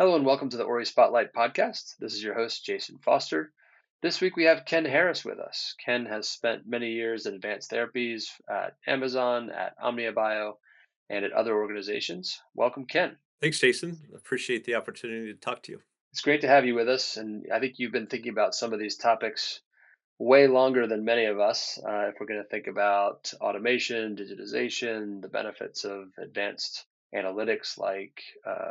Hello and welcome to the Ori Spotlight podcast. This is your host, Jason Foster. This week we have Ken Harris with us. Ken has spent many years in advanced therapies at Amazon, at OmniaBio, and at other organizations. Welcome, Ken. Thanks, Jason. Appreciate the opportunity to talk to you. It's great to have you with us. And I think you've been thinking about some of these topics way longer than many of us. If we're going to think about automation, digitization, the benefits of advanced analytics like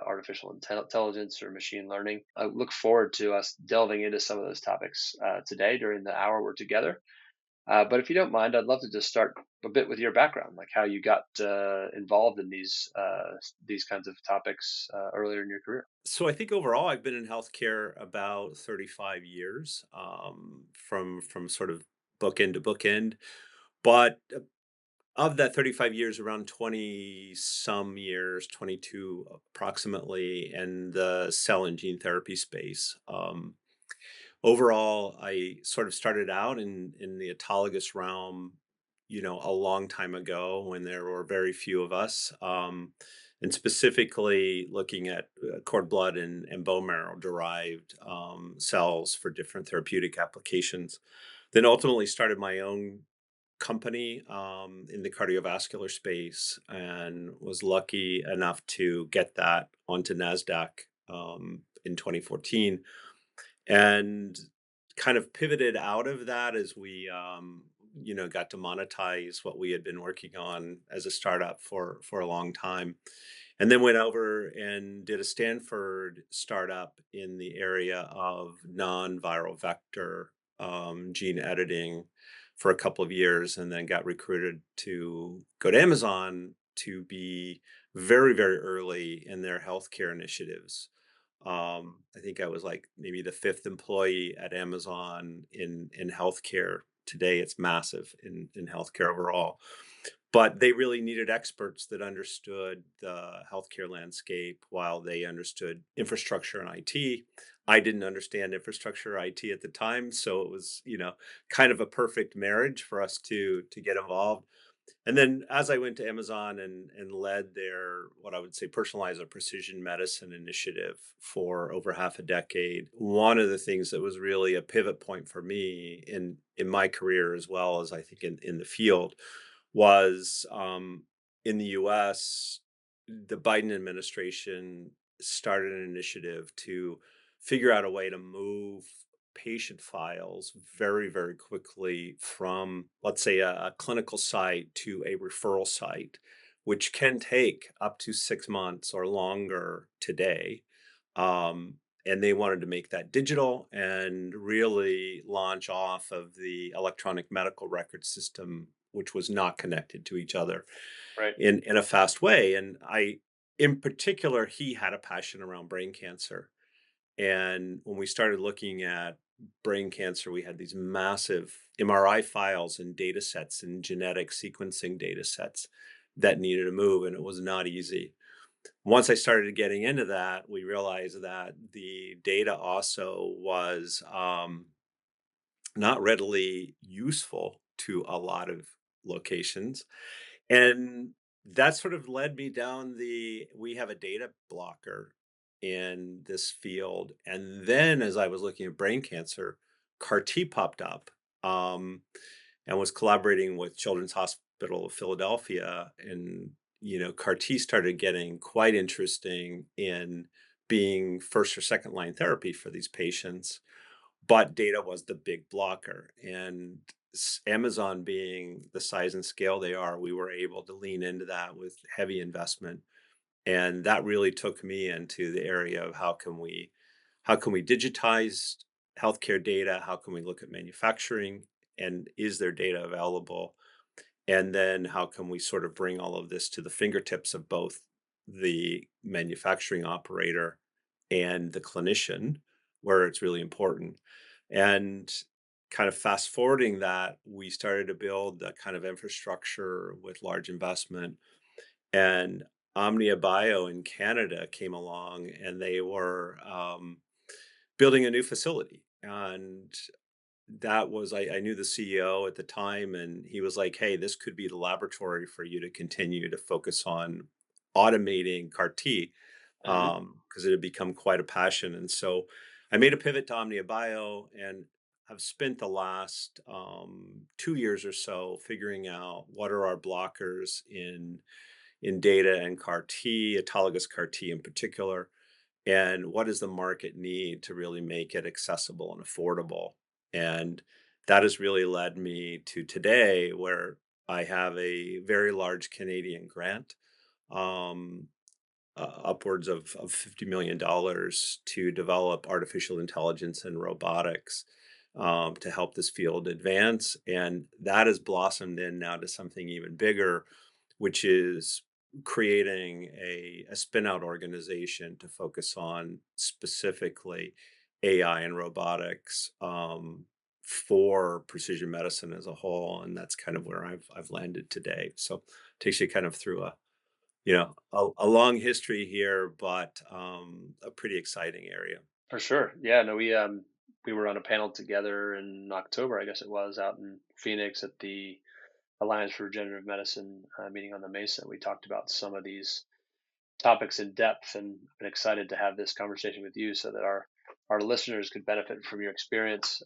artificial intelligence or machine learning. I look forward to us delving into some of those topics today during the hour we're together. But if you don't mind, I'd love to just start a bit with your background, like how you got involved in these kinds of topics earlier in your career. So I think overall I've been in healthcare about 35 years, from sort of bookend to bookend. But of that 35 years, around 20 some years, 22 approximately, in the cell and gene therapy space. Overall, I sort of started out in the autologous realm, a long time ago when there were very few of us, and specifically looking at cord blood and bone marrow derived cells for different therapeutic applications. Then ultimately started my own company in the cardiovascular space and was lucky enough to get that onto NASDAQ in 2014 and kind of pivoted out of that as we got to monetize what we had been working on as a startup for a long time, and then went over and did a Stanford startup in the area of non-viral vector gene editing for a couple of years, and then got recruited to go to Amazon to be very, very early in their healthcare initiatives. I think I was like maybe the fifth employee at Amazon in healthcare. Today, it's massive in healthcare overall. But they really needed experts that understood the healthcare landscape while they understood infrastructure and IT. I didn't understand infrastructure IT at the time, so it was, kind of a perfect marriage for us to get involved. And then as I went to Amazon and led their what I would say personalized or precision medicine initiative for over half a decade, one of the things that was really a pivot point for me in my career as well as I think in the field was in the US, the Biden administration started an initiative to figure out a way to move patient files very, very quickly from, let's say, a clinical site to a referral site, which can take up to 6 months or longer today. And they wanted to make that digital and really launch off of the electronic medical record system, which was not connected to each other Right. in a fast way. And in particular, he had a passion around brain cancer. And when we started looking at brain cancer, we had these massive MRI files and data sets and genetic sequencing data sets that needed to move, and it was not easy. Once I started getting into that, we realized that the data also was not readily useful to a lot of locations. And that sort of led me down we have a data blocker in this field. And then as I was looking at brain cancer, CAR T popped up, um, and was collaborating with Children's Hospital of Philadelphia. And, CAR T started getting quite interesting in being first or second line therapy for these patients. But data was the big blocker. And Amazon being the size and scale they are, we were able to lean into that with heavy investment. And that really took me into the area of how can we digitize healthcare data? How can we look at manufacturing? And is there data available? And then how can we sort of bring all of this to the fingertips of both the manufacturing operator and the clinician, where it's really important. And kind of fast forwarding that, we started to build that kind of infrastructure with large investment. And Omnia Bio in Canada came along and they were building a new facility. And that was I knew the CEO at the time, and he was like, "Hey, this could be the laboratory for you to continue to focus on automating CAR T." Hmm. because it had become quite a passion. And so I made a pivot to Omnia Bio and have spent the last 2 years or so figuring out what are our blockers in data and CAR T, autologous CAR T in particular, and what does the market need to really make it accessible and affordable. And that has really led me to today, where I have a very large Canadian grant, um, upwards of $50 million to develop artificial intelligence and robotics, to help this field advance. And that has blossomed in now to something even bigger, which is creating a spin out organization to focus on specifically AI and robotics, for precision medicine as a whole. And that's kind of where I've landed today. So takes you kind of through a long history here, but a pretty exciting area. For sure. Yeah, no, we were on a panel together in October, I guess it was, out in Phoenix at the Alliance for Regenerative Medicine meeting on the Mesa. We talked about some of these topics in depth, and I've been excited to have this conversation with you so that our listeners could benefit from your experience.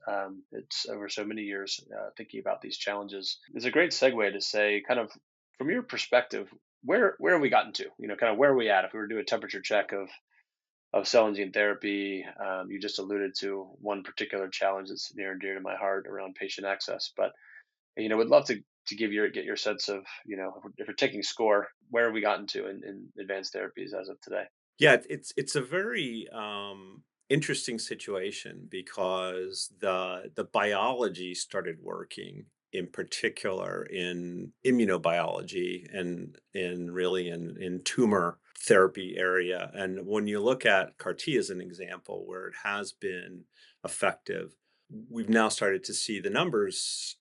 It's over so many years thinking about these challenges. It's a great segue to say, kind of from your perspective, where have we gotten to? Kind of where are we at? If we were to do a temperature check of cell and gene therapy, you just alluded to one particular challenge that's near and dear to my heart around patient access. But would love to get your sense of, if we're taking score, where have we gotten to in advanced therapies as of today? Yeah, it's a very interesting situation because the biology started working in particular in immunobiology and in tumor therapy area. And when you look at CAR T as an example where it has been effective, we've now started to see the numbers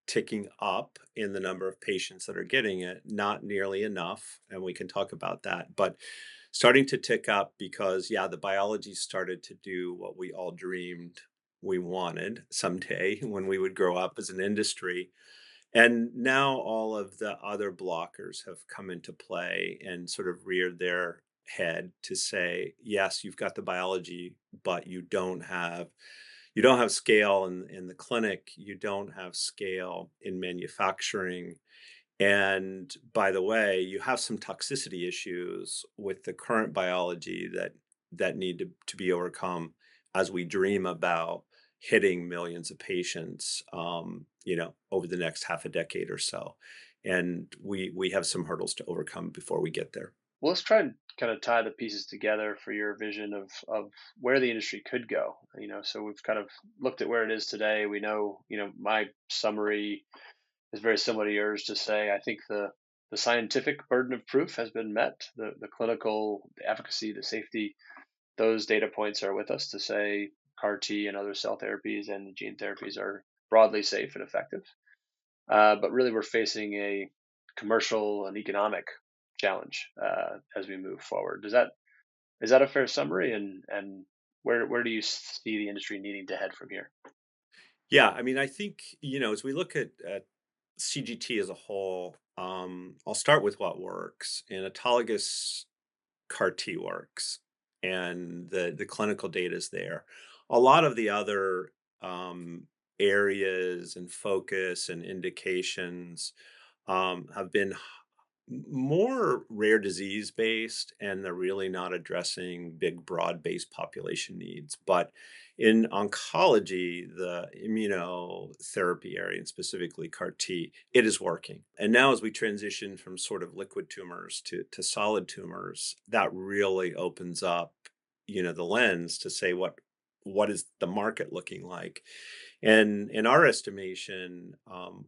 ticking up in the number of patients that are getting it, not nearly enough, and we can talk about that, but starting to tick up because, yeah, the biology started to do what we all dreamed we wanted someday when we would grow up as an industry. And now all of the other blockers have come into play and sort of reared their head to say, yes, you've got the biology, but you don't have scale in the clinic, you don't have scale in manufacturing, and by the way, you have some toxicity issues with the current biology that need to be overcome as we dream about hitting millions of patients, over the next half a decade or so. And we have some hurdles to overcome before we get there. Well, let's try and kind of tie the pieces together for your vision of where the industry could go. So we've kind of looked at where it is today. We know, my summary is very similar to yours, to say I think the scientific burden of proof has been met. The clinical, the efficacy, the safety, those data points are with us to say CAR T and other cell therapies and gene therapies are broadly safe and effective. But really, we're facing a commercial and economic challenge as we move forward. Is that a fair summary? And where do you see the industry needing to head from here? Yeah, I mean, I think, as we look at CGT as a whole, I'll start with what works. And autologous CAR T works, and the clinical data is there. A lot of the other areas and focus and indications have been more rare disease based, and they're really not addressing big broad based population needs. But in oncology, the immunotherapy area, and specifically CAR T, it is working. And now as we transition from sort of liquid tumors to solid tumors, that really opens up, the lens to say what is the market looking like. And in our estimation,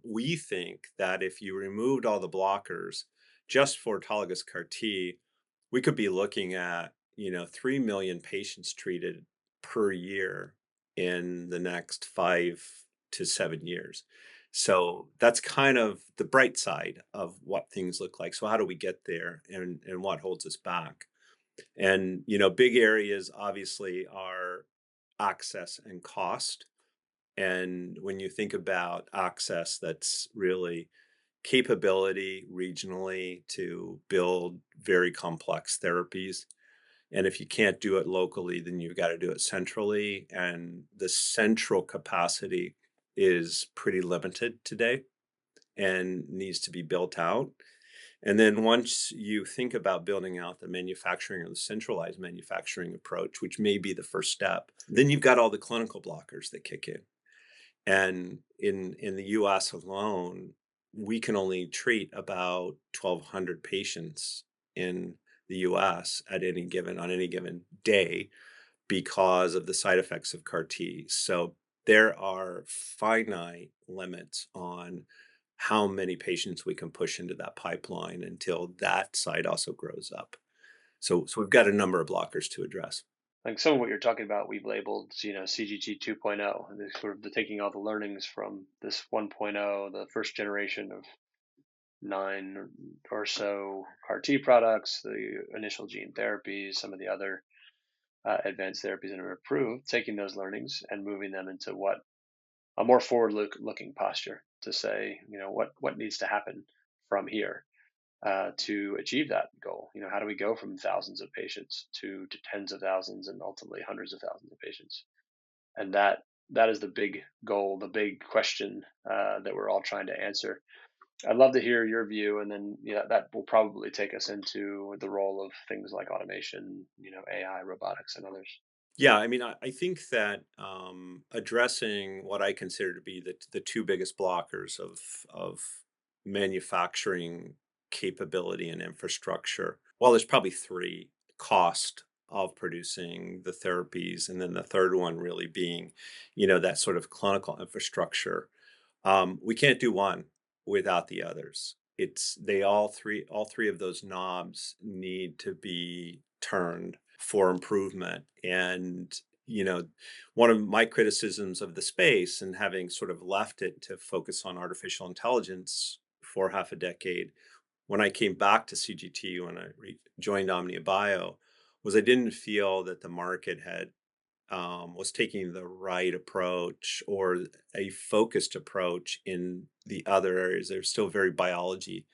we think that if you removed all the blockers just for autologous CAR T, we could be looking at, 3 million patients treated per year in the next 5 to 7 years. So that's kind of the bright side of what things look like. So how do we get there, and what holds us back? And, big areas obviously are access and cost. And when you think about access, that's really capability regionally to build very complex therapies. And if you can't do it locally, then you've got to do it centrally. And the central capacity is pretty limited today and needs to be built out. And then once you think about building out the manufacturing or the centralized manufacturing approach, which may be the first step, then you've got all the clinical blockers that kick in. And in the US alone, we can only treat about 1,200 patients in the US at any given on any given day because of the side effects of CAR T. So there are finite limits on how many patients we can push into that pipeline until that side also grows up. So we've got a number of blockers to address. Like some of what you're talking about, we've labeled, CGT 2.0, and it's sort of taking all the learnings from this 1.0, the first generation of nine or so CAR T products, the initial gene therapies, some of the other advanced therapies that are approved, taking those learnings and moving them into what a more looking posture to say, what needs to happen from here to achieve that goal. How do we go from thousands of patients to tens of thousands and ultimately hundreds of thousands of patients? And that is the big goal, the big question that we're all trying to answer. I'd love to hear your view, and then that will probably take us into the role of things like automation, AI, robotics, and others. Yeah, I mean, I think that addressing what I consider to be the two biggest blockers of manufacturing capability and infrastructure. Well, there's probably three: cost of producing the therapies, and then the third one really being, that sort of clinical infrastructure. We can't do one without the others. It's they all three of those knobs need to be turned for improvement. And, you know, one of my criticisms of the space and having sort of left it to focus on artificial intelligence for half a decade, when I came back to CGT, when I joined Omnia Bio, was I didn't feel that the market was taking the right approach or a focused approach in the other areas. They're still very biology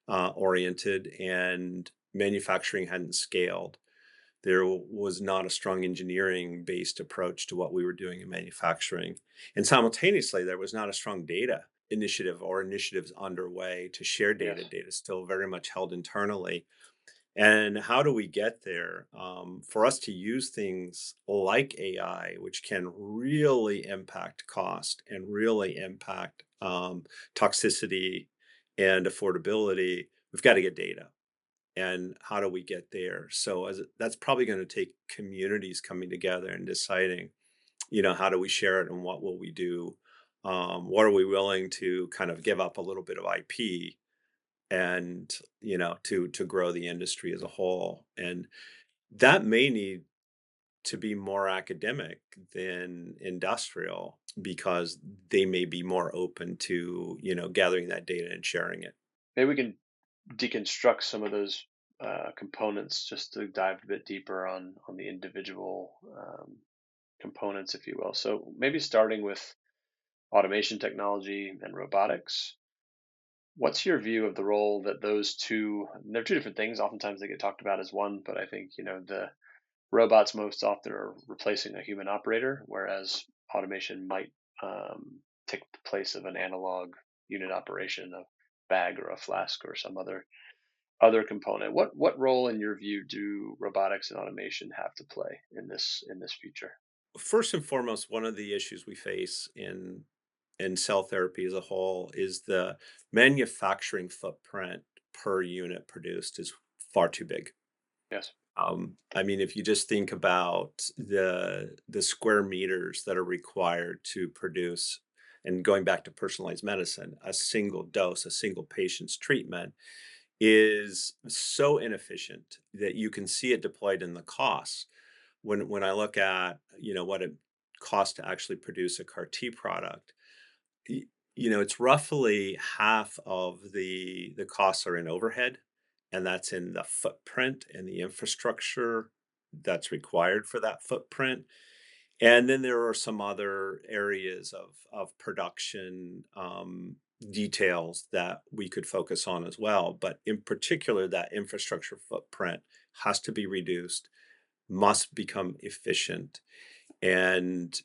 oriented, and manufacturing hadn't scaled. There was not a strong engineering based approach to what we were doing in manufacturing. And simultaneously, there was not a strong data initiative or initiatives underway to share data. Yes. Data still very much held internally. And how do we get there? For us to use things like AI, which can really impact cost and really impact toxicity and affordability, we've got to get data. And how do we get there? So that's probably going to take communities coming together and deciding, how do we share it and what will we do? What are we willing to kind of give up a little bit of IP and to grow the industry as a whole? And that may need to be more academic than industrial because they may be more open to gathering that data and sharing it. Maybe we can deconstruct some of those components just to dive a bit deeper on the individual components, if you will. So maybe starting with automation technology and robotics. What's your view of the role that those two? They're two different things. Oftentimes they get talked about as one, but I think the robots most often are replacing a human operator, whereas automation might take the place of an analog unit operation, a bag or a flask or some other component. What role, in your view, do robotics and automation have to play in this future? First and foremost, one of the issues we face in cell therapy as a whole is the manufacturing footprint per unit produced is far too big. Yes. I mean, if you just think about the square meters that are required to produce, and going back to personalized medicine, a single dose, a single patient's treatment is so inefficient that you can see it deployed in the costs. When I look at what it costs to actually produce a CAR T product, y- it's roughly half of the costs are in overhead, and that's in the footprint and the infrastructure that's required for that footprint. And then there are some other areas of production details that we could focus on as well. But in particular, that infrastructure footprint has to be reduced. must become efficient. And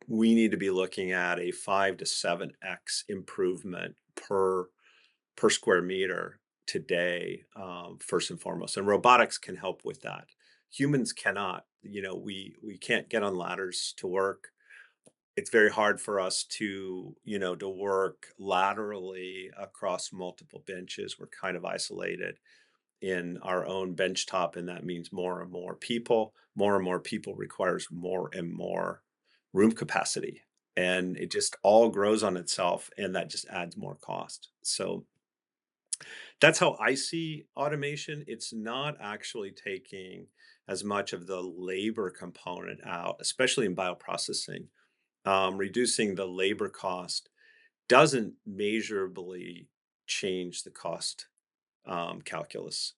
we need to be looking at a 5 to 7x improvement per square meter today, first and foremost. And robotics can help with that. Humans cannot. We can't get on ladders to work. It's very hard for us to work laterally across multiple benches. We're kind of isolated in our own bench top, and that means more and more people. More and more people requires more and more room capacity. And it just all grows on itself, and that just adds more cost. So that's how I see automation. It's not actually taking as much of the labor component out, especially in bioprocessing. Reducing the labor cost doesn't measurably change the cost calculus,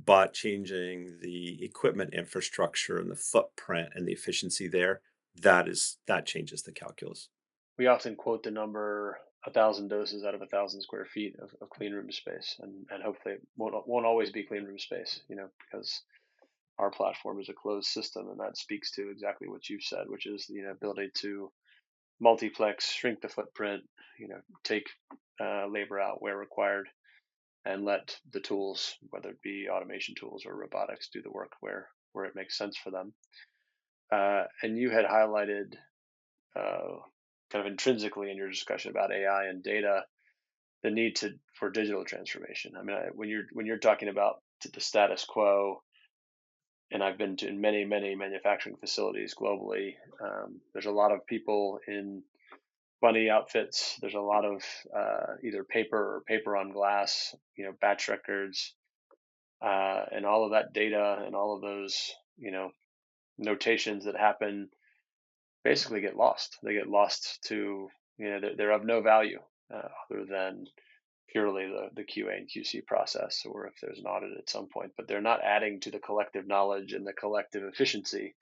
but changing the equipment infrastructure and the footprint and the efficiency there, that changes the calculus. We often quote the number 1,000 doses out of 1,000 square feet of clean room space, and hopefully it won't always be clean room space, because our platform is a closed system, and that speaks to exactly what you said, which is the ability to multiplex, shrink the footprint, take labor out where required, and let the tools, whether it be automation tools or robotics, do the work where it makes sense for them. And you had highlighted uh, kind of intrinsically in your discussion about AI and data the need for digital transformation. I mean, when you're talking about the status quo, and I've been to in many manufacturing facilities globally. There's a lot of people in bunny outfits. There's a lot of either paper or paper on glass, batch records, and all of that data and all of those, notations that happen basically get lost. They get lost to, they're of no value other than purely the QA and QC process, or if there's an audit at some point, but they're not adding to the collective knowledge and the collective efficiency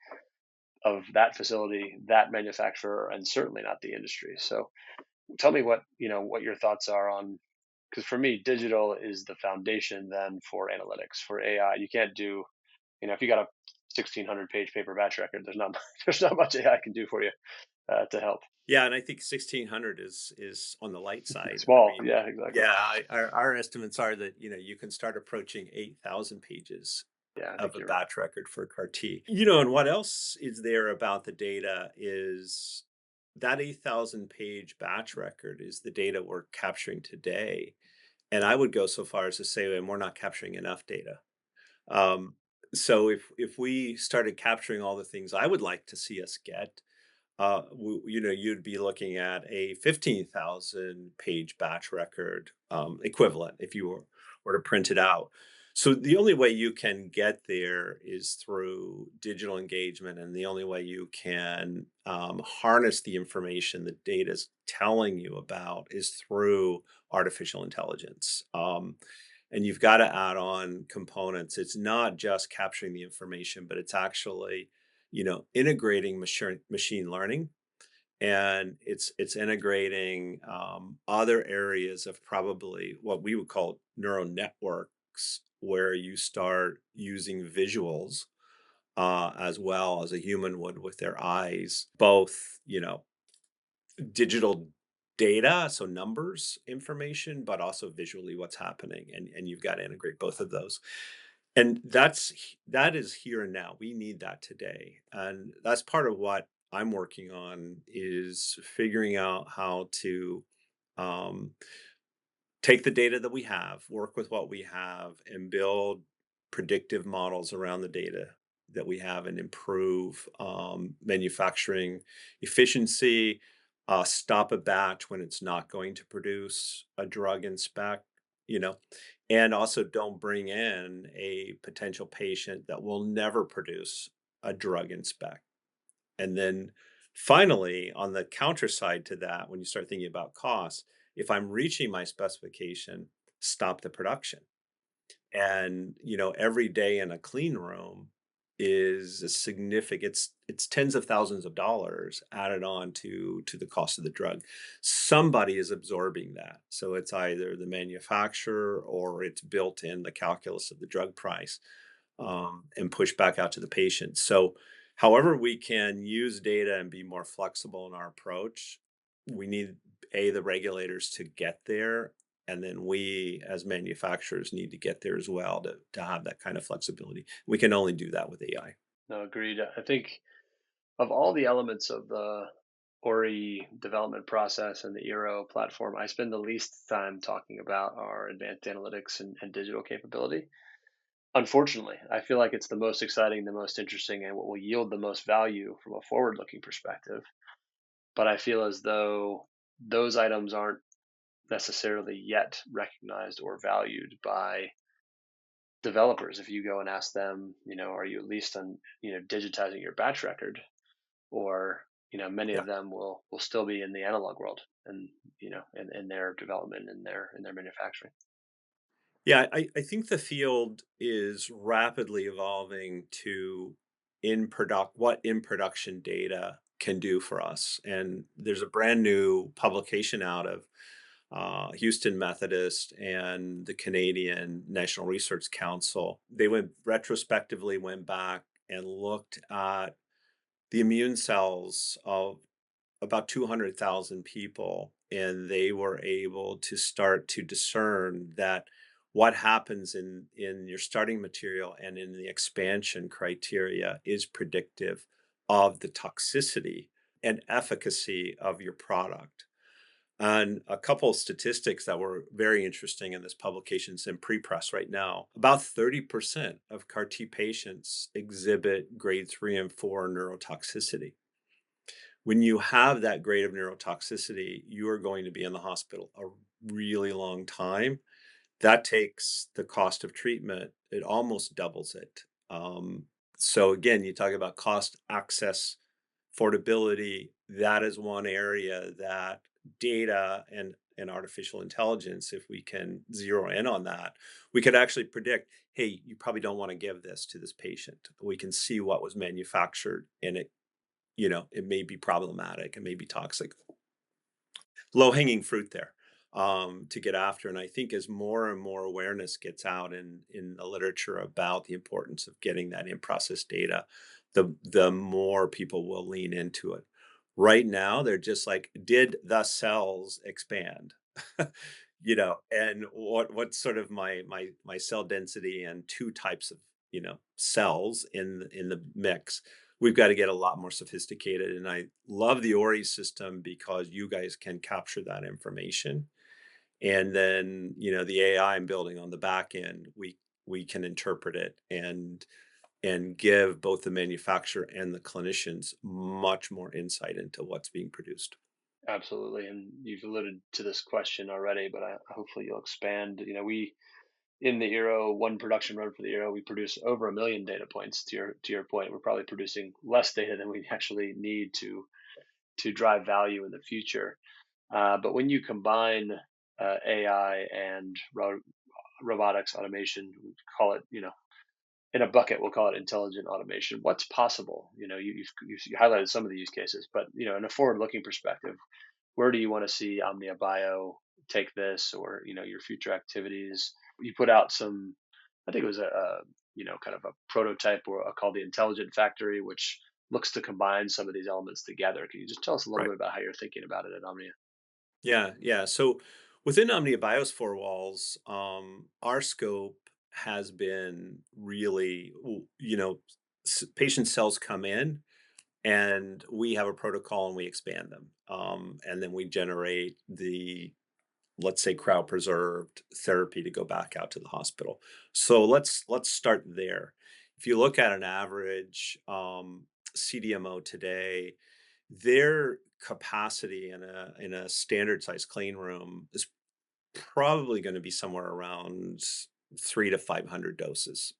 of that facility, that manufacturer, and certainly not the industry. So tell me what your thoughts are on, because for me, digital is the foundation then for analytics, for AI. You can't do, if you got a 1,600-page paper batch record, there's not there's not much AI can do for you to help. Yeah, and I think 1,600 is on the light side. I Small, mean, yeah, exactly. yeah, our estimates are that you can start approaching 8,000 pages Yeah, I of think a you're right. batch record for CAR T. And what else is there about the data is that 8,000 page batch record is the data we're capturing today. And I would go so far as to say, and we're not capturing enough data. Um, so if we started capturing all the things I would like to see us get, you'd be looking at a 15,000 page batch record equivalent if you were to print it out. So the only way you can get there is through digital engagement, and the only way you can harness the information the data is telling you about is through artificial intelligence. And you've got to add on components. It's not just capturing the information, but it's actually integrating machine learning, and it's integrating other areas of probably what we would call neural networks, where you start using visuals as well as a human would with their eyes, both digital data, so numbers information, but also visually what's happening, and you've got to integrate both of those. And that is here and now. We need that today. And that's part of what I'm working on, is figuring out how to um, take the data that we have, work with what we have, and build predictive models around the data that we have, and improve manufacturing efficiency, stop a batch when it's not going to produce a drug in spec, you know, and also don't bring in a potential patient that will never produce a drug in spec. And then finally, on the counter side to that, when you start thinking about costs, if I'm reaching my specification, stop the production. And every day in a clean room is a significant, it's tens of thousands of dollars added on to the cost of the drug. Somebody is absorbing that. So it's either the manufacturer or it's built in the calculus of the drug price. and push back out to the patient. So, however, we can use data and be more flexible in our approach, we need the regulators to get there. And then we, as manufacturers, need to get there as well to have that kind of flexibility. We can only do that with AI. No, agreed. I think of all the elements of the Ori development process and the Eero platform, I spend the least time talking about our advanced analytics and digital capability. Unfortunately, I feel like it's the most exciting, the most interesting, and what will yield the most value from a forward looking perspective. But I feel as though those items aren't necessarily yet recognized or valued by developers. If you go and ask them, are you at least on, digitizing your batch record, or many Yeah. of them will still be in the analog world, and in their development, in their manufacturing. Yeah, I think the field is rapidly evolving to in production data can do for us. And there's a brand new publication out of Houston Methodist and the Canadian National Research Council. They went retrospectively went back and looked at the immune cells of about 200,000 people, and they were able to start to discern that what happens in your starting material and in the expansion criteria is predictive of the toxicity and efficacy of your product. And a couple of statistics that were very interesting in this publication is in prepress right now. About 30% of CAR T patients exhibit grade 3 and 4 neurotoxicity. When you have that grade of neurotoxicity, you are going to be in the hospital a really long time. That takes the cost of treatment, it almost doubles it. So again, you talk about cost, access, affordability. That is one area that data and artificial intelligence, if we can zero in on that, we could actually predict, hey, you probably don't want to give this to this patient. We can see what was manufactured and it may be problematic, it may be toxic. Low hanging fruit there to get after. And I think as more and more awareness gets out in the literature about the importance of getting that in process data, the more people will lean into it. Right now, they're just like, did the cells expand? And what's sort of my cell density and two types of cells in the mix. We've got to get a lot more sophisticated. And I love the Ori system because you guys can capture that information. And then, the AI I'm building on the back end, we can interpret it and give both the manufacturer and the clinicians much more insight into what's being produced. Absolutely, and you've alluded to this question already, but hopefully you'll expand. We in the Eero, one production run for the Eero, we produce over 1 million data points. To your point, we're probably producing less data than we actually need to drive value in the future. But when you combine AI and robotics automation, we call it, in a bucket, we'll call it intelligent automation. What's possible? You highlighted some of the use cases, but in a forward-looking perspective, where do you want to see Omnia Bio take this, or your future activities? You put out some, I think it was kind of a prototype, or called the Intelligent Factory, which looks to combine some of these elements together. Can you just tell us a little Right. bit about how you're thinking about it at Omnia? Yeah, yeah. So within Omnia Bio's four walls, our scope has been really, patient cells come in and we have a protocol and we expand them. And then we generate the, let's say, crowd preserved therapy to go back out to the hospital. So let's start there. If you look at an average CDMO today, their capacity in a standard size clean room is probably going to be somewhere around 3 to 500 doses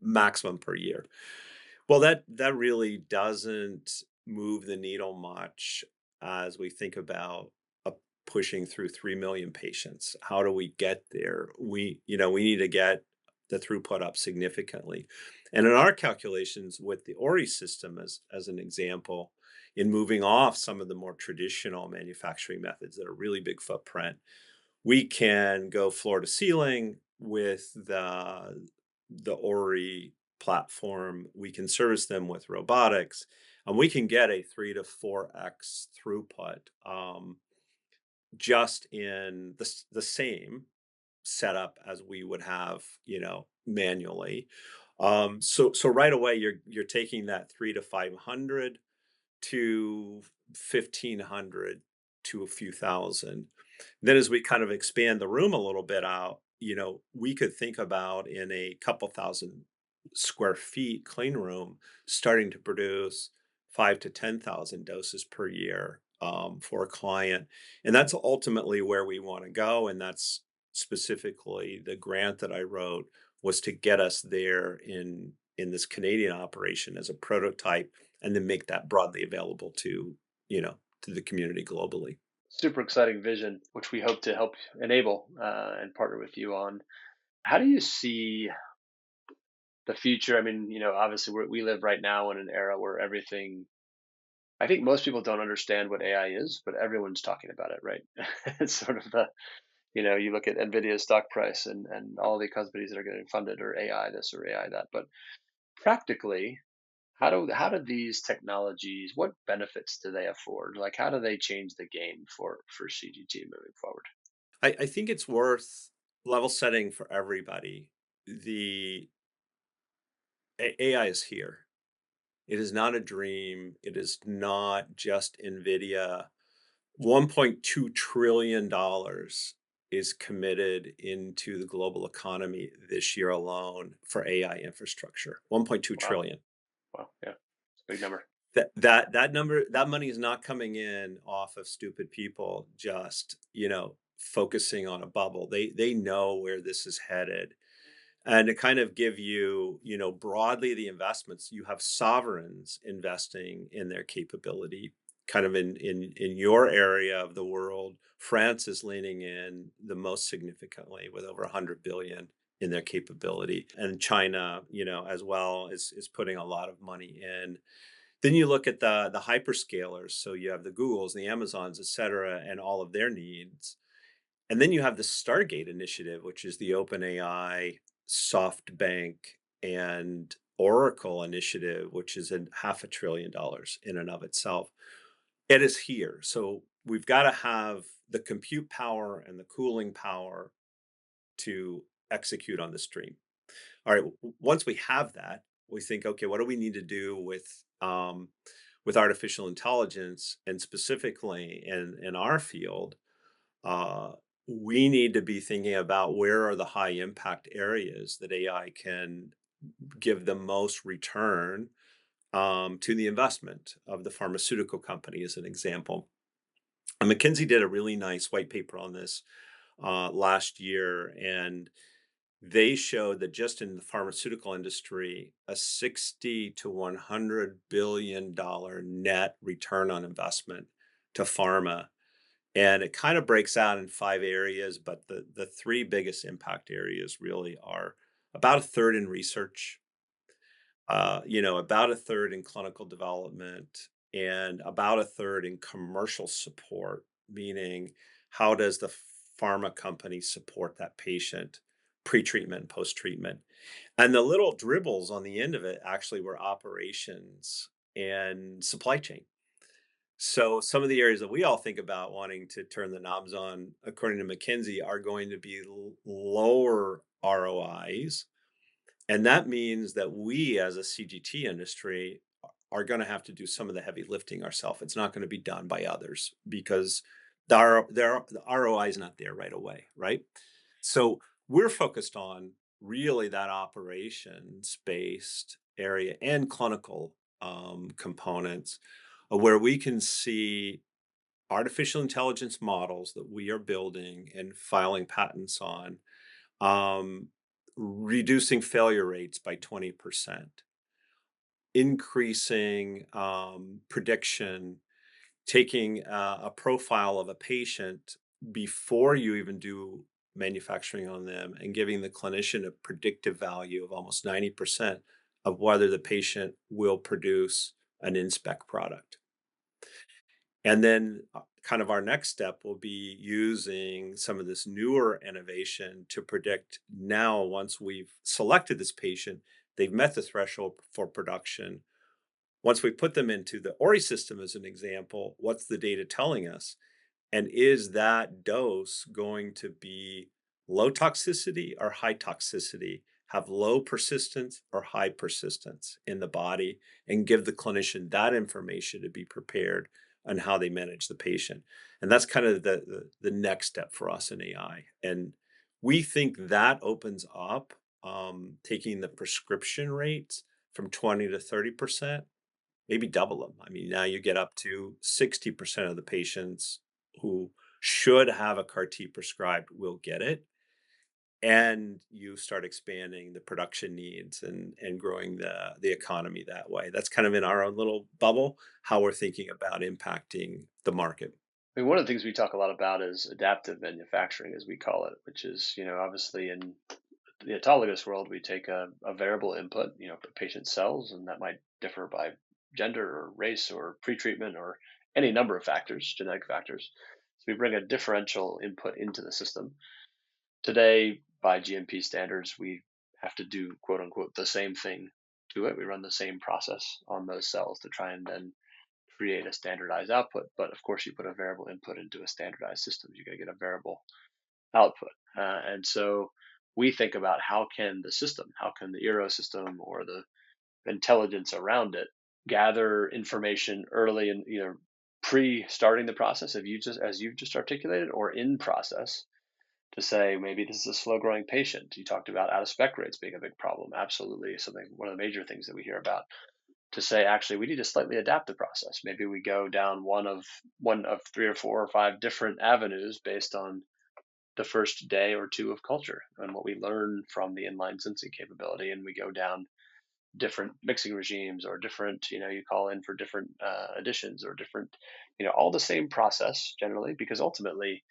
maximum per year. Well, that really doesn't move the needle much as we think about uh, pushing through 3 million patients. How do we get there? We need to get the throughput up significantly. And in our calculations with the Ori system as an example, in moving off some of the more traditional manufacturing methods that are really big footprint, we can go floor to ceiling with the Ori platform, we can service them with robotics, and we can get a 3 to 4x throughput, just in the same setup as we would have, manually. So right away you're taking that 3 to 500 to 1,500 to a few thousand. Then as we kind of expand the room a little bit out, we could think about in a couple thousand square feet clean room starting to produce 5 to 10,000 doses per year, for a client. And that's ultimately where we want to go. And that's specifically the grant that I wrote, was to get us there in this Canadian operation as a prototype, and then make that broadly available to the community globally. Super exciting vision, which we hope to help enable and partner with you on. How do you see the future? I mean, obviously we live right now in an era where everything, I think most people don't understand what AI is, but everyone's talking about it, right? It's sort of you look at NVIDIA's stock price and all the companies that are getting funded or AI this or AI that. But practically, how do these technologies, what benefits do they afford? Like, how do they change the game for CGT moving forward? I think it's worth level setting for everybody. The AI is here. It is not a dream. It is not just NVIDIA. $1.2 trillion dollars is committed into the global economy this year alone for AI infrastructure. 1.2 Wow. trillion. Wow. Yeah. It's a big number. That money is not coming in off of stupid people just, focusing on a bubble. They know where this is headed. And to kind of give you, broadly the investments, you have sovereigns investing in their capability. Kind of in your area of the world, France is leaning in the most significantly with over 100 billion in their capability. And China, as well is putting a lot of money in. Then you look at the hyperscalers, so you have the Googles, the Amazons, et cetera, and all of their needs. And then you have the Stargate initiative, which is the OpenAI, SoftBank, and Oracle initiative, which is in $500 billion in and of itself. It is here. So we've got to have the compute power and the cooling power to execute on the stream. All right, once we have that, we think, okay, what do we need to do with artificial intelligence, and specifically in our field, uh, we need to be thinking about where are the high impact areas that AI can give the most return, to the investment of the pharmaceutical company, as an example. And McKinsey did a really nice white paper on this, last year, and they showed that just in the pharmaceutical industry, a 60 to 100 billion dollar net return on investment to pharma. And it kind of breaks out in 5 areas, but the three biggest impact areas really are about a third in research, about a third in clinical development, and about a third in commercial support, meaning how does the pharma company support that patient pre-treatment, post-treatment. And the little dribbles on the end of it actually were operations and supply chain. So some of the areas that we all think about wanting to turn the knobs on, according to McKinsey, are going to be lower ROIs. And that means that we as a CGT industry are going to have to do some of the heavy lifting ourselves. It's not going to be done by others because the ROI is not there right away, right? So we're focused on really that operations based area and clinical, components, where we can see artificial intelligence models that we are building and filing patents on, um, reducing failure rates by 20%, increasing, prediction, taking a profile of a patient before you even do manufacturing on them, and giving the clinician a predictive value of almost 90% of whether the patient will produce an in-spec product. And then kind of our next step will be using some of this newer innovation to predict now, once we've selected this patient, they've met the threshold for production. Once we put them into the ORI system as an example, what's the data telling us? And is that dose going to be low toxicity or high toxicity, have low persistence or high persistence in the body, and give the clinician that information to be prepared on how they manage the patient. And that's kind of the next step for us in AI. And we think that opens up taking the prescription rates from 20 to 30%, maybe double them. I mean, now you get up to 60% of the patients who should have a CAR T prescribed will get it. And you start expanding the production needs and growing the economy that way. That's kind of in our own little bubble, how we're thinking about impacting the market. I mean, one of the things we talk a lot about is adaptive manufacturing, as we call it, which is, obviously in the autologous world, we take a variable input, for patient cells, and that might differ by gender or race or pretreatment or any number of factors, genetic factors. So we bring a differential input into the system. Today, by GMP standards, we have to do quote unquote the same thing to it. We run the same process on those cells to try and then create a standardized output. But of course, you put a variable input into a standardized system, you're going to get a variable output. And so we think about how can the system, how can the Eero system or the intelligence around it gather information early in either pre-starting the process of you just as you've just articulated or in process to say maybe this is a slow growing patient. You talked about out of spec rates being a big problem. Absolutely, something one of the major things that we hear about, to say actually we need to slightly adapt the process. Maybe we go down one of three or four or five different avenues based on the first day or two of culture and what we learn from the inline sensing capability, and we go down different mixing regimes or different, you call in for different additions or different, all the same process generally, because ultimately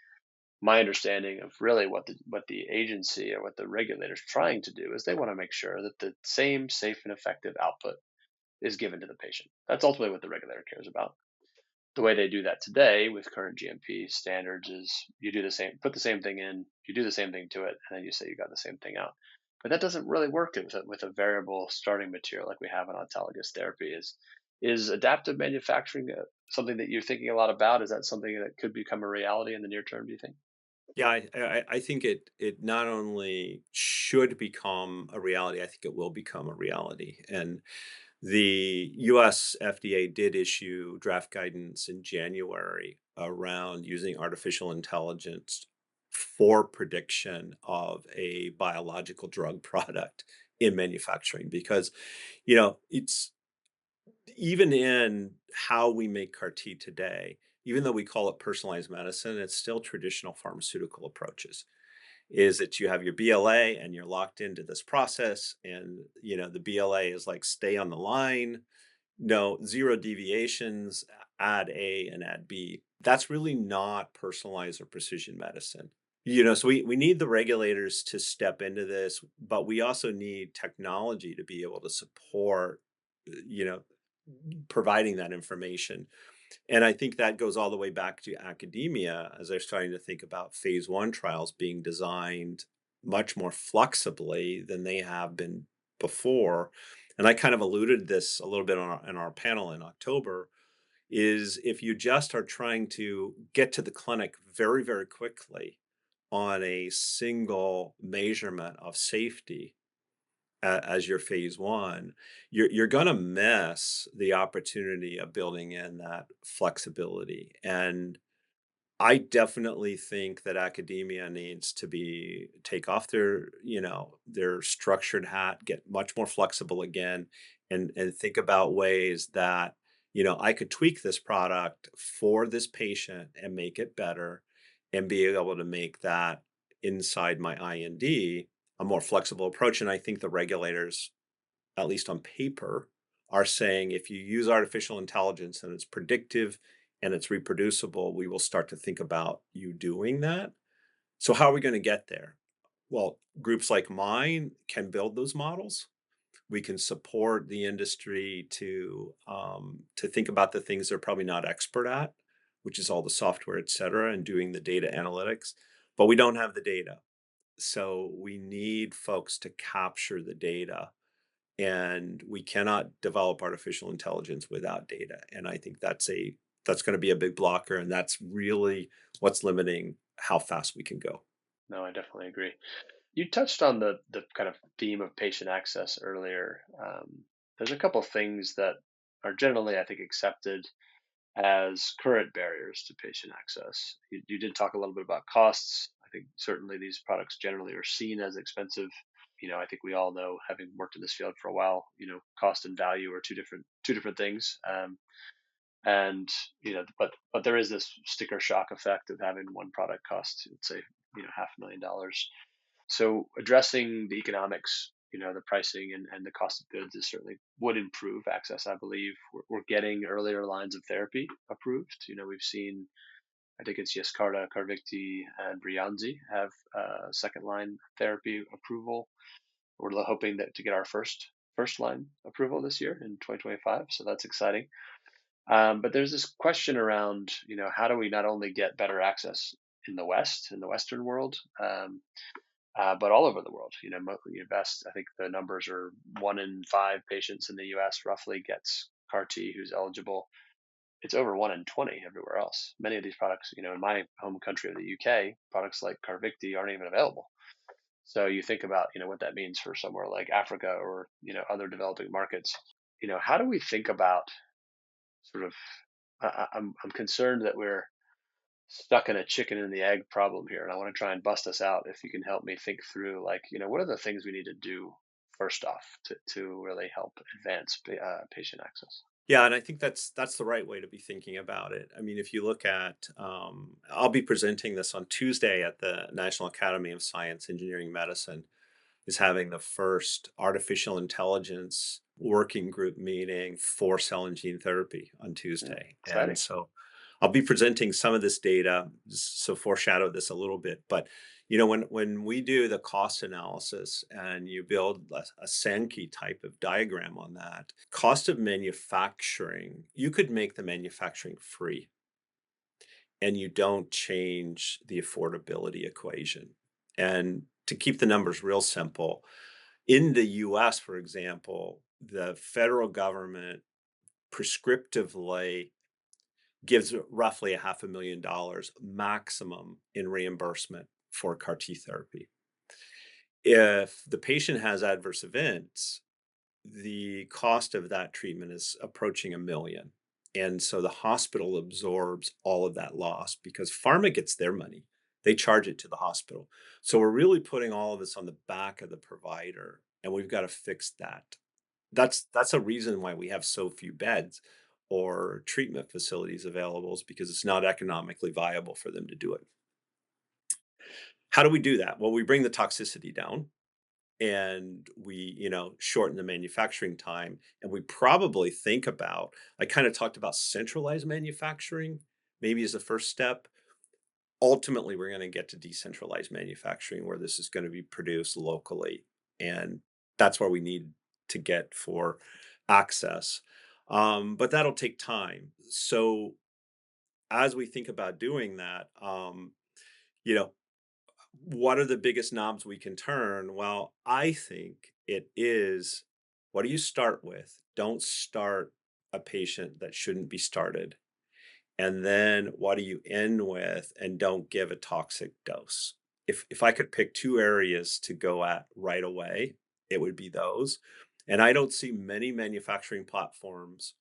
my understanding of really what the agency or what the regulator's trying to do is they want to make sure that the same safe and effective output is given to the patient. That's ultimately what the regulator cares about. The way they do that today with current GMP standards is you do the same, put the same thing in, you do the same thing to it, and then you say you got the same thing out. But that doesn't really work with a variable starting material like we have in autologous therapy. Is adaptive manufacturing something that you're thinking a lot about? Is that something that could become a reality in the near term? Do you think? Yeah, I think it not only should become a reality, I think it will become a reality. And the US FDA did issue draft guidance in January around using artificial intelligence for prediction of a biological drug product in manufacturing because it's even in how we make CAR T today, even though we call it personalized medicine, it's still traditional pharmaceutical approaches. Is that you have your BLA and you're locked into this process, and the BLA is like stay on the line, no zero deviations, add A and add B. That's really not personalized or precision medicine. So we need the regulators to step into this, but we also need technology to be able to support, you know, providing that information. And I think that goes all the way back to academia as they're starting to think about phase one trials being designed much more flexibly than they have been before. And I kind of alluded this a little bit on in our panel in October is if you just are trying to get to the clinic very, very quickly on a single measurement of safety, as your phase one, you're going to miss the opportunity of building in that flexibility. And I definitely think that academia needs to be take off their structured hat, get much more flexible again, and think about ways that I could tweak this product for this patient and make it better, and be able to make that inside my IND a more flexible approach. And I think the regulators, at least on paper, are saying if you use artificial intelligence and it's predictive and it's reproducible, we will start to think about you doing that. So, how are we going to get there? Well, groups like mine can build those models. We can support the industry to think about the things they're probably not expert at. which is all the software, et cetera, and doing the data analytics, but we don't have the data. So we need folks to capture the data, and we cannot develop artificial intelligence without data. And I think that's going to be a big blocker, and that's really what's limiting how fast we can go. No, I definitely agree. You touched on the kind of theme of patient access earlier. There's a couple things that are generally, I think, accepted as current barriers to patient access. You did talk a little bit about costs. I think certainly these products generally are seen as expensive. I think we all know, having worked in this field for a while, cost and value are two different things. And but there is this sticker shock effect of having one product cost, let's say, $500,000. So addressing the economics, the pricing and the cost of goods is certainly would improve access. I believe we're getting earlier lines of therapy approved. We've seen, I think it's Yescarta, Carvykti, and Breyanzi have second line therapy approval. We're hoping that to get our first line approval this year in 2025. So that's exciting. But there's this question around, how do we not only get better access in the West, in the Western world, but all over the world. Best, I think the numbers are 1 in 5 patients in the U.S. roughly gets CAR T who's eligible. It's over 1 in 20 everywhere else. Many of these products, in my home country of the UK, products like Carvykti aren't even available. So you think about, what that means for somewhere like Africa or, other developing markets. How do we think about sort of? I'm concerned that we're stuck in a chicken and the egg problem here, and I want to try and bust us out. If you can help me think through, like, what are the things we need to do first off to really help advance patient access? Yeah, and I think that's the right way to be thinking about it. I mean, if you look at, I'll be presenting this on Tuesday at the National Academy of Science, Engineering, Medicine, is having the first artificial intelligence working group meeting for cell and gene therapy on Tuesday. And Exciting. so I'll be presenting some of this data, so foreshadow this a little bit. But when we do the cost analysis and you build a Sankey type of diagram on that, cost of manufacturing, you could make the manufacturing free and you don't change the affordability equation. And to keep the numbers real simple, in the US, for example, the federal government prescriptively gives roughly a $500,000 maximum in reimbursement for CAR T therapy. If the patient has adverse events, the cost of that treatment is approaching 1 million. And so the hospital absorbs all of that loss because pharma gets their money. They charge it to the hospital. So we're really putting all of this on the back of the provider, and we've got to fix that. That's a reason why we have so few beds or treatment facilities available, is because it's not economically viable for them to do it. How do we do that? Well, we bring the toxicity down and we shorten the manufacturing time, and we probably think about, I kind of talked about centralized manufacturing maybe as a first step. Ultimately we're going to get to decentralized manufacturing where this is going to be produced locally, and that's where we need to get for access. But that'll take time. So as we think about doing that, you know what are the biggest knobs we can turn? Well, I think it is, what do you start with? Don't start a patient that shouldn't be started. And then what do you end with? And don't give a toxic dose. If I could pick two areas to go at right away, it would be those. And I don't see many manufacturing platforms,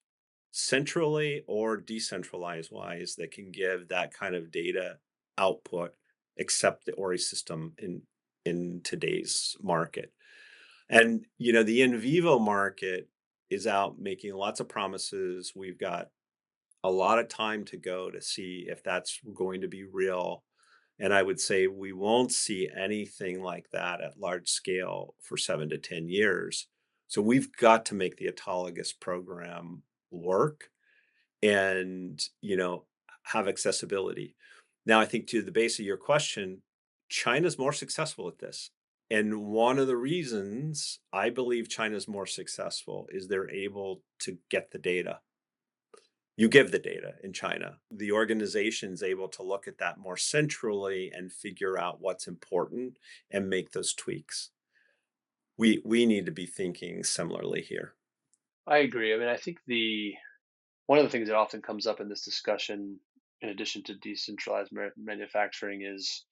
centrally or decentralized wise, that can give that kind of data output except the Ori system in today's market. And the in vivo market is out making lots of promises. We've got a lot of time to go to see if that's going to be real. And I would say we won't see anything like that at large scale for 7 to 10 years. So we've got to make the autologous program work and have accessibility. Now, I think to the base of your question, China's more successful at this. And one of the reasons I believe China's more successful is they're able to get the data. You give the data in China. The organization's able to look at that more centrally and figure out what's important and make those tweaks. We need to be thinking similarly here. I agree. I mean, I think the one of the things that often comes up in this discussion, in addition to decentralized manufacturing, is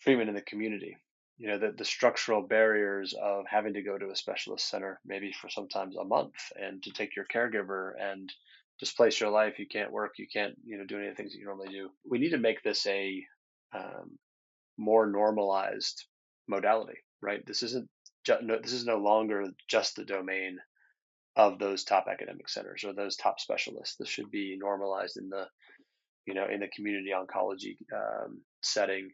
treatment in the community. You know, the structural barriers of having to go to a specialist center, maybe for sometimes a month, and to take your caregiver and displace your life. You can't work. You can't, do any of the things that you normally do. We need to make this a um, more normalized modality, right? This is no longer just the domain of those top academic centers or those top specialists. This should be normalized in the community oncology setting.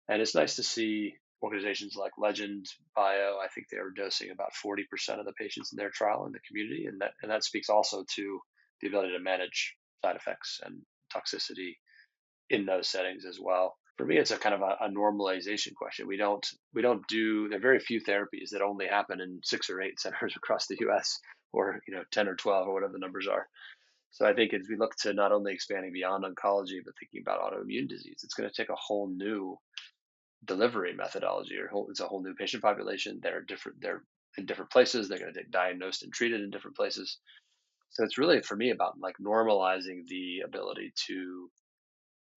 And it's nice to see organizations like Legend Bio. I think they are dosing about 40% of the patients in their trial in the community, and that speaks also to the ability to manage side effects and toxicity in those settings as well. For me, it's a kind of a normalization question. We don't do there are very few therapies that only happen in 6 or 8 centers across the U.S. or 10 or 12 or whatever the numbers are. So I think as we look to not only expanding beyond oncology but thinking about autoimmune disease, it's going to take a whole new delivery methodology, or it's a whole new patient population. They're in different places. They're going to get diagnosed and treated in different places. So it's really for me about like normalizing the ability to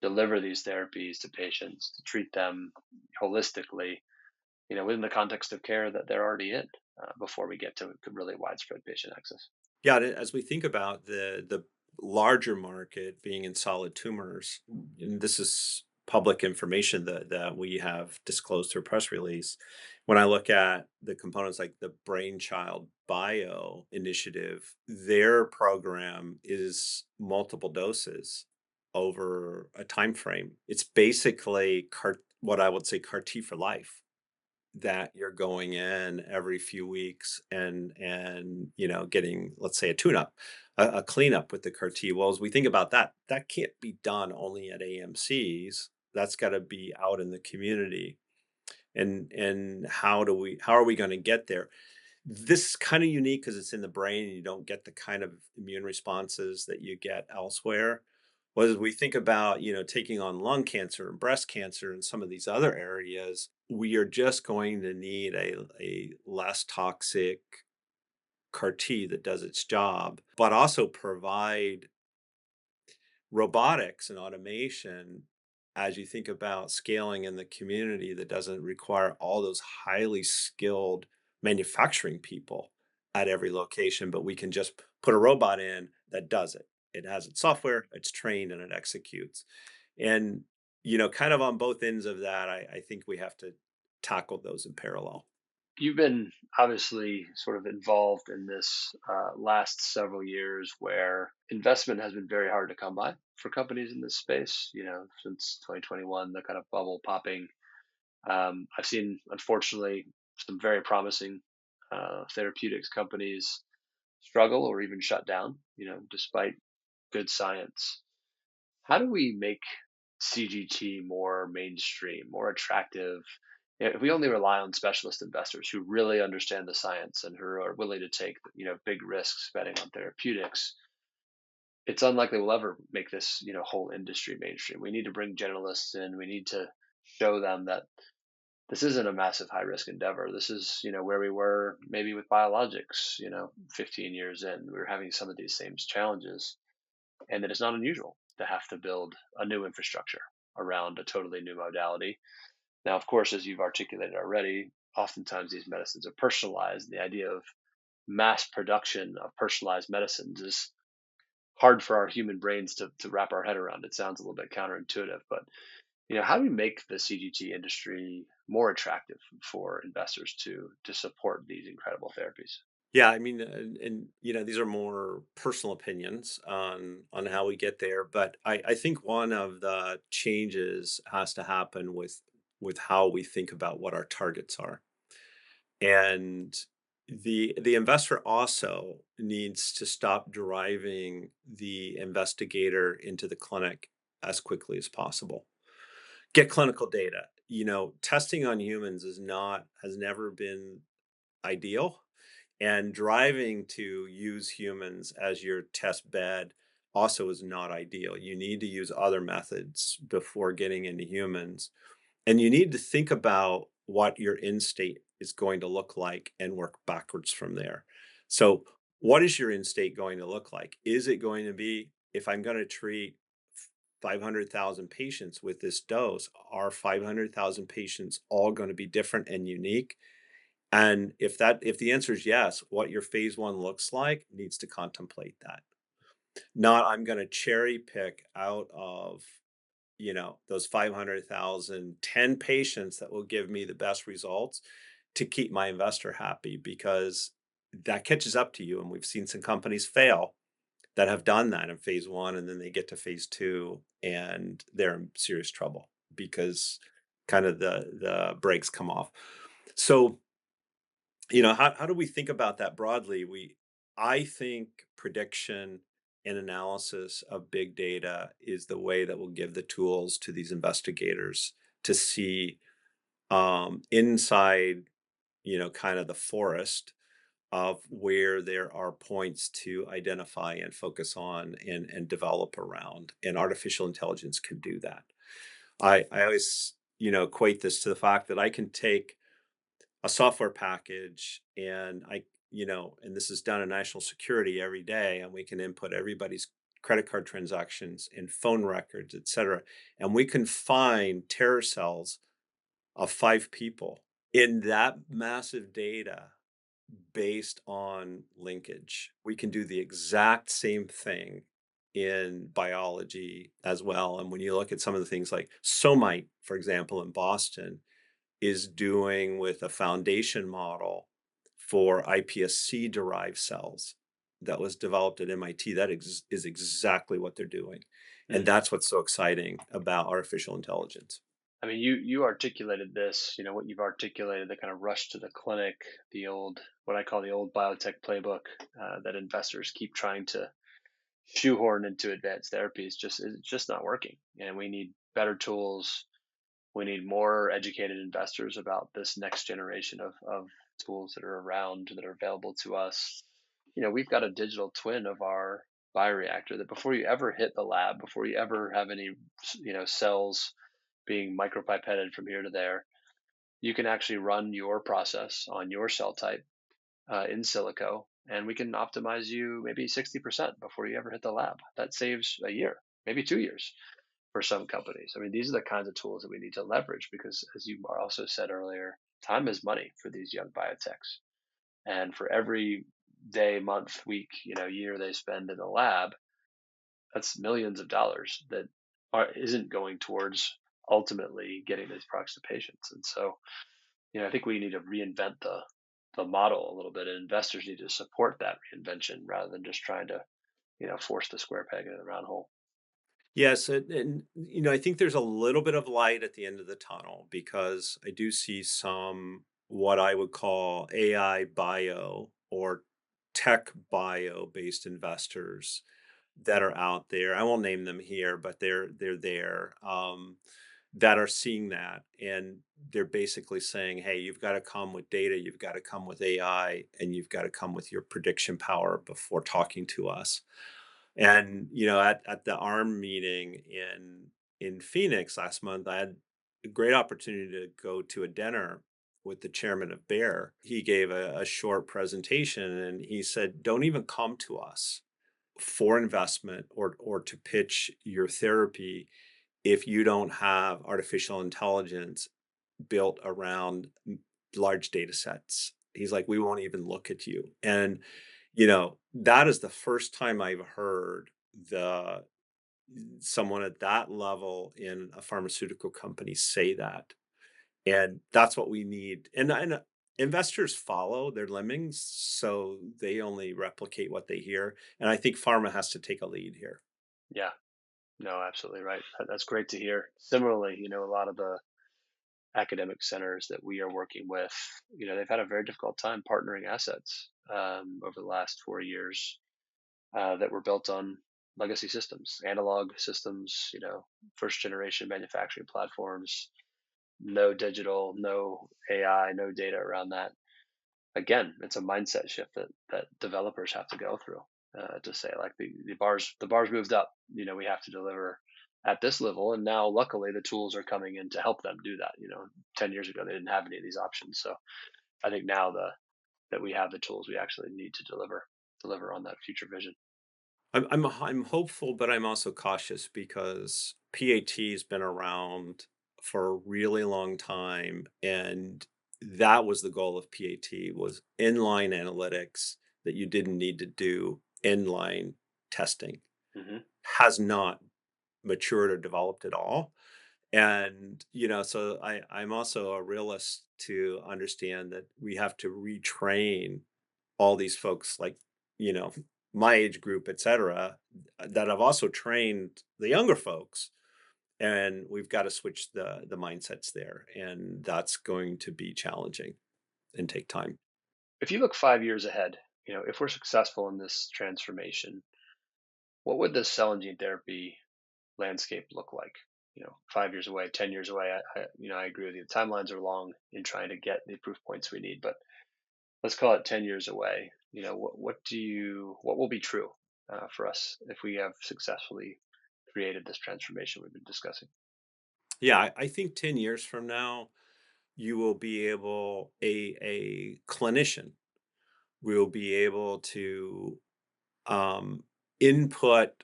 deliver these therapies to patients, to treat them holistically, within the context of care that they're already in, before we get to really widespread patient access. Yeah, as we think about the larger market being in solid tumors, and this is public information that we have disclosed through press release. When I look at the components like the Brainchild Bio initiative, their program is multiple doses over a time frame. It's basically what I would say CAR T for life, that you're going in every few weeks and getting, let's say, a tune up, a cleanup with the CAR T. Well, as we think about that, that can't be done only at AMCs. That's got to be out in the community. And how are we going to get there? This is kind of unique because it's in the brain and you don't get the kind of immune responses that you get elsewhere. Whereas we think about, taking on lung cancer and breast cancer and some of these other areas, we are just going to need a less toxic CAR T that does its job, but also provide robotics and automation as you think about scaling in the community that doesn't require all those highly skilled manufacturing people at every location, but we can just put a robot in that does it. It has its software, it's trained, and it executes. And, kind of on both ends of that, I think we have to tackle those in parallel. You've been obviously sort of involved in this last several years where investment has been very hard to come by for companies in this space. Since 2021, the kind of bubble popping. I've seen, unfortunately, some very promising therapeutics companies struggle or even shut down, despite good science. How do we make CGT more mainstream, more attractive? If we only rely on specialist investors who really understand the science and who are willing to take, big risks betting on therapeutics, it's unlikely we'll ever make this, whole industry mainstream. We need to bring generalists in. We need to show them that this isn't a massive high risk endeavor. This is, where we were maybe with biologics, 15 years in. We were having some of these same challenges, and that it's not unusual to have to build a new infrastructure around a totally new modality. Now, of course, as you've articulated already, oftentimes these medicines are personalized. The idea of mass production of personalized medicines is hard for our human brains to wrap our head around. It sounds a little bit counterintuitive, but how do we make the CGT industry more attractive for investors to support these incredible therapies? Yeah, I mean, and these are more personal opinions on how we get there, but I think one of the changes has to happen with how we think about what our targets are. And the investor also needs to stop driving the investigator into the clinic as quickly as possible. Get clinical data. Testing on humans has never been ideal, and driving to use humans as your test bed also is not ideal. You need to use other methods before getting into humans. And you need to think about what your end state is going to look like and work backwards from there. So, what is your end state going to look like? Is it going to be, if I'm going to treat 500,000 patients with this dose, are 500,000 patients all going to be different and unique? And if the answer is yes, what your phase one looks like needs to contemplate that. Not, I'm going to cherry pick out of, those 500,000 10 patients that will give me the best results to keep my investor happy, because that catches up to you. And we've seen some companies fail that have done that in phase one, and then they get to phase two and they're in serious trouble because kind of the brakes come off. So, how do we think about that broadly? I think prediction and analysis of big data is the way that will give the tools to these investigators to see, inside, kind of the forest of where there are points to identify and focus on and develop around. And artificial intelligence can do that. I always, equate this to the fact that I can take a software package, and and this is done in national security every day, and we can input everybody's credit card transactions and phone records, et cetera, and we can find terror cells of 5 people in that massive data based on linkage. We can do the exact same thing in biology as well. And when you look at some of the things like Somite, for example, in Boston, is doing with a foundation model for iPSC derived cells that was developed at MIT. That is exactly what they're doing. And Mm. that's what's so exciting about artificial intelligence. I mean, you articulated this, what you've articulated, the kind of rush to the clinic, the old, what I call the old biotech playbook, that investors keep trying to shoehorn into advanced therapies. It's just not working. And we need better tools. We need more educated investors about this next generation of tools that are around, that are available to us. We've got a digital twin of our bioreactor that before you ever hit the lab, before you ever have any, cells being micropipetted from here to there, you can actually run your process on your cell type, in silico, and we can optimize you maybe 60% before you ever hit the lab. That saves a year, maybe 2 years for some companies. I mean, these are the kinds of tools that we need to leverage because, as you also said earlier, time is money for these young biotechs. And for every day, month, week, year they spend in the lab, that's millions of dollars that isn't going towards ultimately getting these products to patients. And so, I think we need to reinvent the model a little bit, and investors need to support that reinvention rather than just trying to, force the square peg into the round hole. Yes, and I think there's a little bit of light at the end of the tunnel, because I do see some what I would call AI bio or tech bio based investors that are out there. I won't name them here, but they're there, that are seeing that, and they're basically saying, "Hey, you've got to come with data, you've got to come with AI, and you've got to come with your prediction power before talking to us." And at the ARM meeting in Phoenix last month, I had a great opportunity to go to a dinner with the chairman of Bear. He gave a short presentation, and he said, "Don't even come to us for investment or to pitch your therapy if you don't have artificial intelligence built around large data sets." He's like, "We won't even look at you." And that is the first time I've heard the someone at that level in a pharmaceutical company say that. And that's what we need. And investors follow their lemmings, so they only replicate what they hear. And I think pharma has to take a lead here. Yeah, no, absolutely right. That's great to hear. Similarly, a lot of the academic centers that we are working with, they've had a very difficult time partnering assets, over the last 4 years, that were built on legacy systems, analog systems, first generation manufacturing platforms, no digital, no AI, no data around that. Again, it's a mindset shift that developers have to go through. to say like the bars moved up. We have to deliver at this level, and now luckily the tools are coming in to help them do that. 10 years ago they didn't have any of these options, so I think now that we have the tools, we actually need to deliver on that future vision. I'm hopeful, but I'm also cautious because PAT's been around for a really long time, and that was the goal of PAT was inline analytics that you didn't need to do inline testing. Hmm. Has not matured or developed at all. And, so I'm also a realist to understand that we have to retrain all these folks like, you know, my age group, et cetera, that have also trained the younger folks. And we've got to switch the mindsets there. And that's going to be challenging and take time. If you look 5 years ahead, if we're successful in this transformation, what would the cell and gene therapy landscape look like? 5 years away, 10 years away. I agree with you. The timelines are long in trying to get the proof points we need, but let's call it 10 years away. What will be true for us if we have successfully created this transformation we've been discussing? Yeah, I think 10 years from now, you will be able, a clinician will be able to um, input.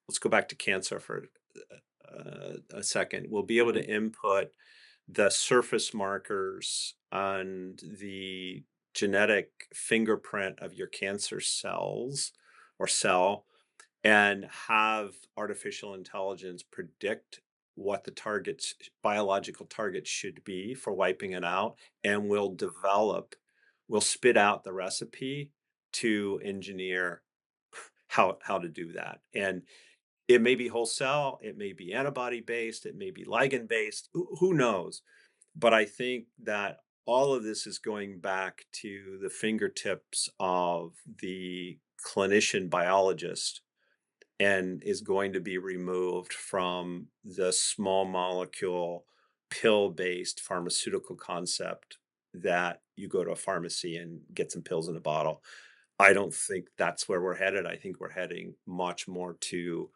Let's go back to cancer for a second. We'll be able Hmm. to input the surface markers on the genetic fingerprint of your cancer cells or cell and have artificial intelligence predict what the targets biological targets should be for wiping it out, and we'll spit out the recipe to engineer how to do that. And it may be whole cell, it may be antibody based, it may be ligand based, who knows? But I think that all of this is going back to the fingertips of the clinician biologist and is going to be removed from the small molecule pill based pharmaceutical concept that you go to a pharmacy and get some pills in a bottle. I don't think that's where we're headed. I think we're heading much more to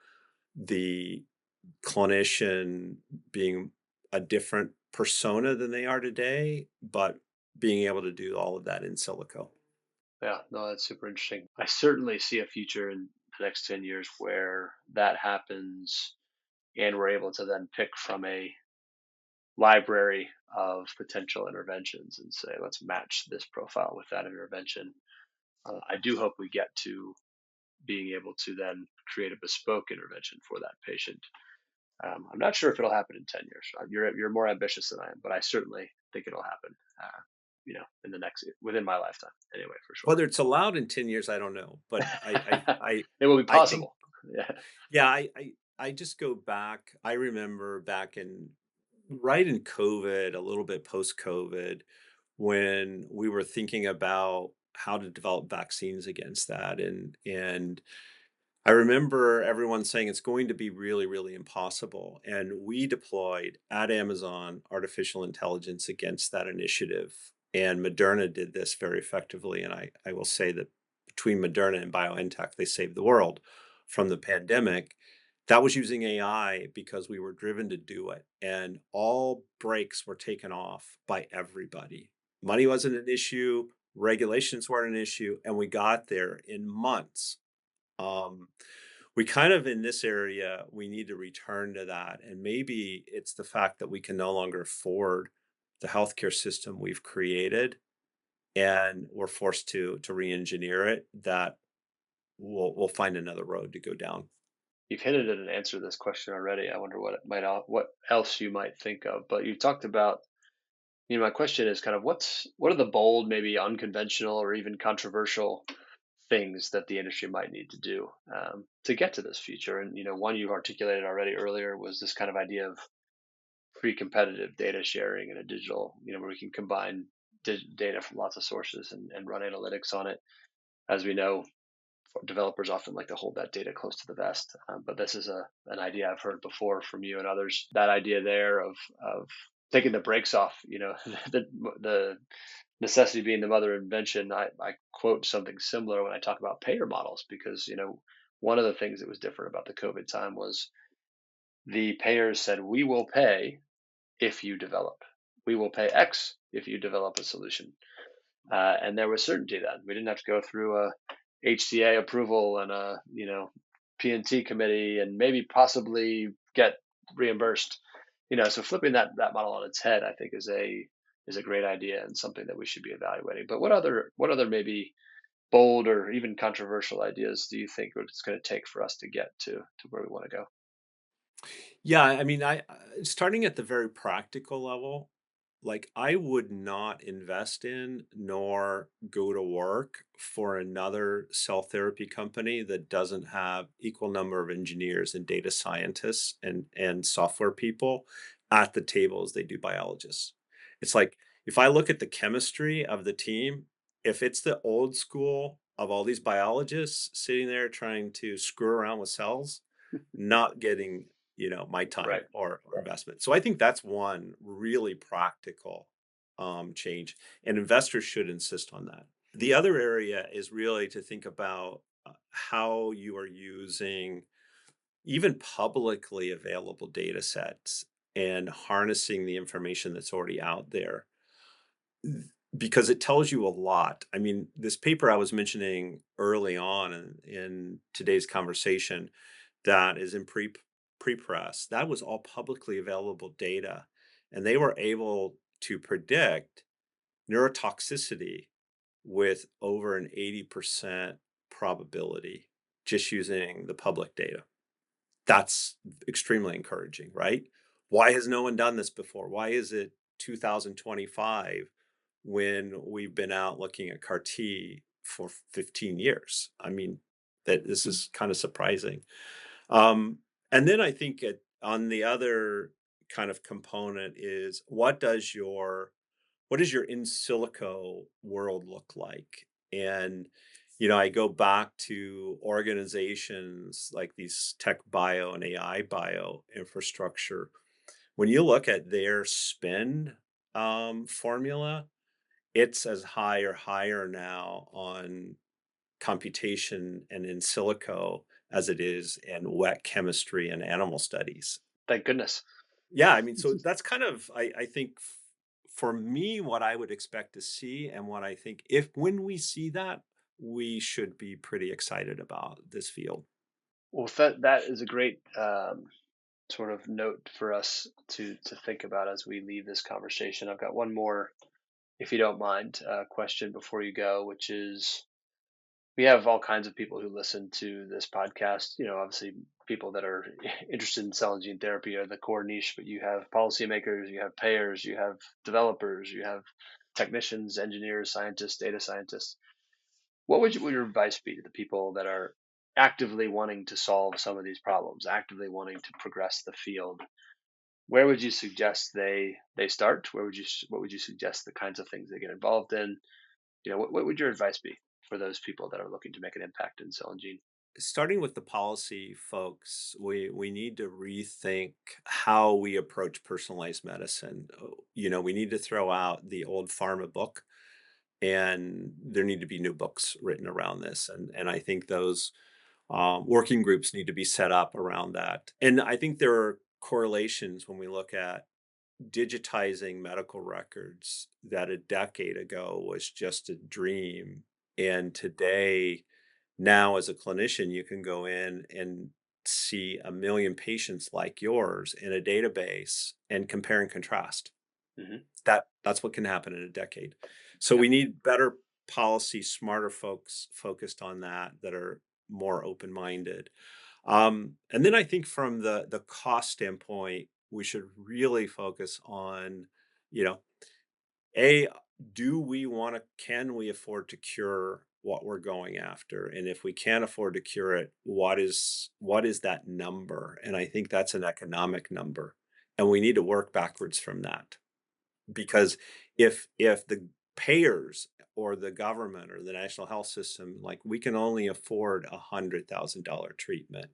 the clinician being a different persona than they are today, but being able to do all of that in silico. Yeah, no, that's super interesting. I certainly see a future in the next 10 years where that happens and we're able to then pick from a library of potential interventions and say, let's match this profile with that intervention. I do hope we get to being able to then create a bespoke intervention for that patient. I'm not sure if it'll happen in 10 years. You're more ambitious than I am, but I certainly think it'll happen. In the next within my lifetime, anyway, for sure. Whether it's allowed in 10 years, I don't know. But It will be I think, possible. Yeah. yeah, I just go back. I remember back in right in COVID, a little bit post COVID, when we were thinking about how to develop vaccines against that. And I remember everyone saying it's going to be really, really impossible. And we deployed at Amazon artificial intelligence against that initiative. And Moderna did this very effectively. And I will say that between Moderna and BioNTech, they saved the world from the pandemic. That was using AI because we were driven to do it. And all brakes were taken off by everybody. Money wasn't an issue, regulations weren't an issue, and we got there in months. um, we kind of in this area, we need to return to that. And maybe it's the fact that we can no longer afford the healthcare system we've created and we're forced to re-engineer it, that we'll find another road to go down. You've hinted at an answer to this question already. I wonder what else you might think of. But you talked about, my question is kind of what are the bold, maybe unconventional or even controversial things that the industry might need to do to get to this future? And one you articulated already earlier was this kind of idea of pre-competitive data sharing in a digital, where we can combine data from lots of sources and run analytics on it. As we know, developers often like to hold that data close to the vest, but this is an idea I've heard before from you and others. That idea there of taking the brakes off, the necessity being the mother of invention, I quote something similar when I talk about payer models because, one of the things that was different about the COVID time was the payers said, we will pay if you develop. We will pay X if you develop a solution. And there was certainty then. We didn't have to go through a HTA approval and a P&T committee and maybe possibly get reimbursed. So flipping that model on its head, I think, is a great idea and something that we should be evaluating. But what other maybe bold or even controversial ideas do you think it's going to take for us to get to where we want to go? Yeah, I mean, starting at the very practical level, like I would not invest in nor go to work for another cell therapy company that doesn't have equal number of engineers and data scientists and software people at the table as they do biologists. It's like if I look at the chemistry of the team, if it's the old school of all these biologists sitting there trying to screw around with cells, not getting my time Right. or investment. So I think that's one really practical change, and investors should insist on that. The other area is really to think about how you are using even publicly available data sets and harnessing the information that's already out there, because it tells you a lot. I mean, this paper I was mentioning early on in today's conversation that is in pre-press, that was all publicly available data, and they were able to predict neurotoxicity with over an 80% probability just using the public data. That's extremely encouraging, right? Why has no one done this before? Why is it 2025 when we've been out looking at CAR T for 15 years? I mean, that this is kind of surprising. And then I think on the other kind of component is what does your in silico world look like? And I go back to organizations like these tech bio and AI bio infrastructure. When you look at their spend formula, it's as high or higher now on computation and in silico as it is in wet chemistry and animal studies. Thank goodness. Yeah, I mean, so that's kind of, I think, for me, what I would expect to see, and what I think, if when we see that, we should be pretty excited about this field. Well, that is a great sort of note for us to think about as we leave this conversation. I've got one more, if you don't mind, question before you go, which is we have all kinds of people who listen to this podcast. Obviously, people that are interested in cell and gene therapy are the core niche, but you have policymakers, you have payers, you have developers, you have technicians, engineers, scientists, data scientists. What would your advice be to the people that are actively wanting to solve some of these problems, actively wanting to progress the field? Where would you suggest they start? What would you suggest the kinds of things they get involved in? What would your advice be for those people that are looking to make an impact in cell and gene? Starting with the policy folks, we need to rethink how we approach personalized medicine. We need to throw out the old pharma book, and there need to be new books written around this. And I think those working groups need to be set up around that. And I think there are correlations when we look at digitizing medical records that a decade ago was just a dream. And today, now as a clinician, you can go in and see a million patients like yours in a database and compare and contrast. Hmm. That's what can happen in a decade. So Yeah. we need better policy, smarter folks focused on that are more open-minded. And then I think from the cost standpoint, we should really focus on, you know, a do we want to can we afford to cure what we're going after? And if we can't afford to cure it, what is that number? And I think that's an economic number. And we need to work backwards from that, because if the payers or the government or the national health system, like, we can only afford $100,000 treatment,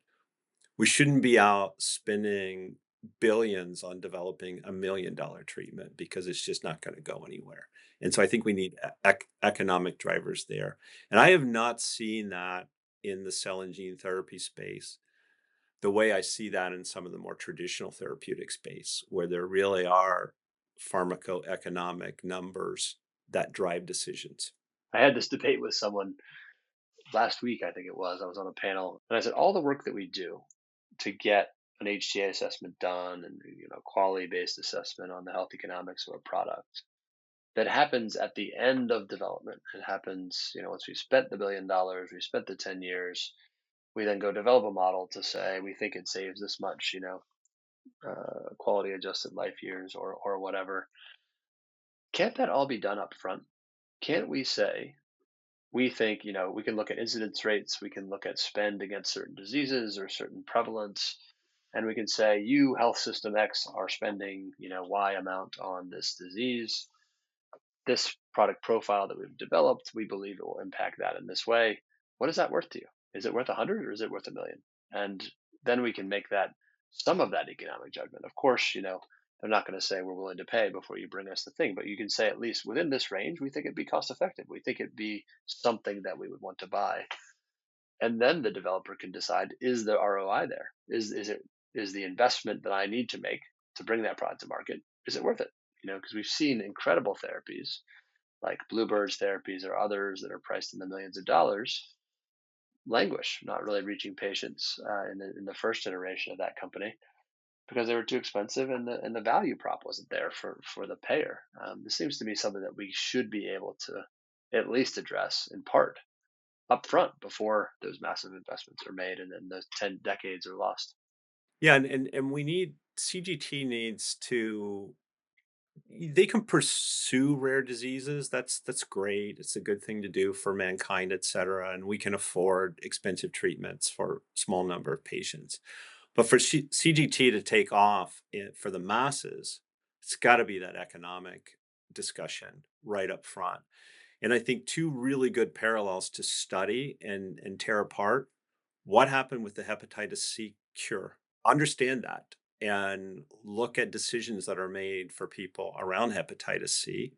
we shouldn't be out spending billions on developing $1 million treatment, because it's just not going to go anywhere. And so I think we need economic drivers there. And I have not seen that in the cell and gene therapy space the way I see that in some of the more traditional therapeutic space, where there really are pharmacoeconomic numbers that drive decisions. I had this debate with someone last week, I think it was. I was on a panel, and I said all the work that we do to get an HTA assessment done and quality based assessment on the health economics of a product that happens at the end of development. It happens, once we've spent the $1 billion, we spent the 10 years, we then go develop a model to say we think it saves this much, quality adjusted life years or whatever. Can't that all be done up front? Can't we say we think, we can look at incidence rates, we can look at spend against certain diseases or certain prevalence, and we can say you health system X are spending, Y amount on this disease. This product profile that we've developed, we believe it will impact that in this way. What is that worth to you? Is it worth 100 or is it worth 1 million? And then we can make that some of that economic judgment. Of course, they're not going to say we're willing to pay before you bring us the thing, but you can say at least within this range, we think it'd be cost effective. We think it'd be something that we would want to buy. And then the developer can decide, is the ROI there? Is the investment that I need to make to bring that product to market, is it worth it? Because we've seen incredible therapies like Bluebird's therapies or others that are priced in the millions of dollars languish, not really reaching patients in the first iteration of that company because they were too expensive and the value prop wasn't there for the payer. This seems to be something that we should be able to at least address in part upfront before those massive investments are made and then those 10 decades are lost. Yeah, and we need CGT needs to they can pursue rare diseases. That's great. It's a good thing to do for mankind, et cetera. And we can afford expensive treatments for small number of patients. But for CGT to take off for the masses, it's got to be that economic discussion right up front. And I think two really good parallels to study and tear apart what happened with the hepatitis C cure. Understand that and look at decisions that are made for people around hepatitis C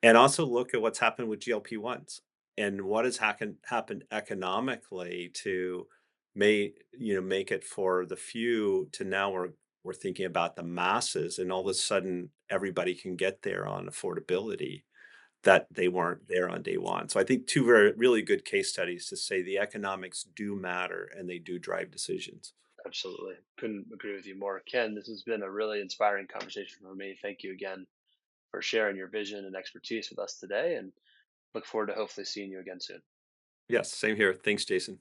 and also look at what's happened with GLP-1s and what has happened economically to make it for the few to now we're thinking about the masses and all of a sudden everybody can get there on affordability that they weren't there on day one. So I think two very really good case studies to say the economics do matter and they do drive decisions. Absolutely. Couldn't agree with you more. Ken, this has been a really inspiring conversation for me. Thank you again for sharing your vision and expertise with us today and look forward to hopefully seeing you again soon. Yes, same here. Thanks, Jason.